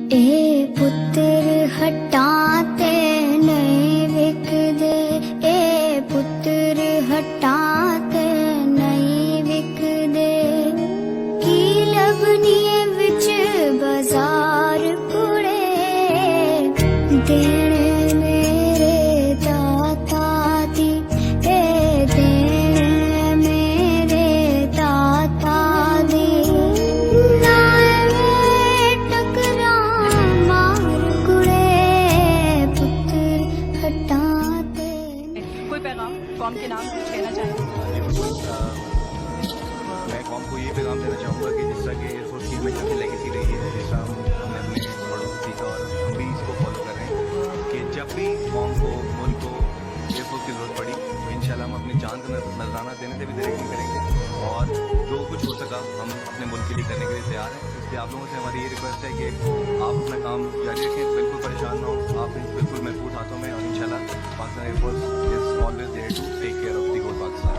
ए पुत्र हटाते नहीं विकदे, ए पुत्र हटाते नहीं विकदे। की लबनिए विच बाजार कुड़े, देने मेरे दाता दी, ए देने मेरे दाता दी। कोई पैगाम कौम के नाम कुछ कहना चाहेंगे? मैं कौम को ये पैगाम देना चाहूँगा कि जिस तरह के एयरफोर्स की हमेशा से लेगेसी रही है, जैसा हमने अपने बड़ों से सीखा और हम भी इसको फॉलो कर रहे हैं कि जब भी कौम को, मुल्क को एयरफोर्स की ज़रूरत पड़ी तो इंशाल्लाह हम अपनी जान का नजराना देने से भी दरेक नहीं करेंगे और जो कुछ हो सका हम अपने मुल्क के लिए करने के लिए तैयार हैं। इसलिए आप लोगों से हमारी ये रिक्वेस्ट है कि आप अपना काम जारी रखें, बिल्कुल परेशान ना हो, आप बिल्कुल महफूज हाथों में, और इंशाल्लाह Pakistan air force is always there to take care of the whole Pakistan.